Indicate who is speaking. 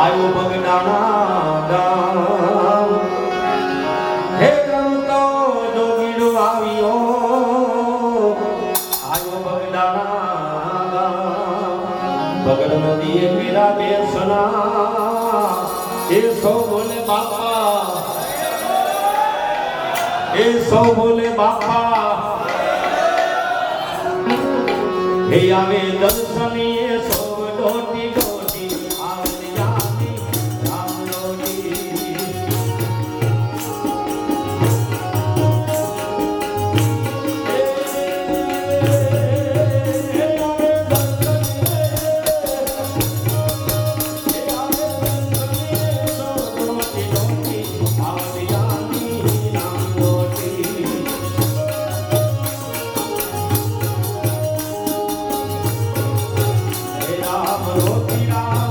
Speaker 1: આયો બગડાણા ગામ હે રમતો જોગીડો આવ્યો આયો બગડાણા ગામ બગડ નદીએ મેરા બેસના એ સૌ બોલે બાપા એ સૌ બોલે બાપા હે આવે દર્શની એ સૌ ડોટી ડોટી આવે યાદી રામ લોટી રામ રોટી રામ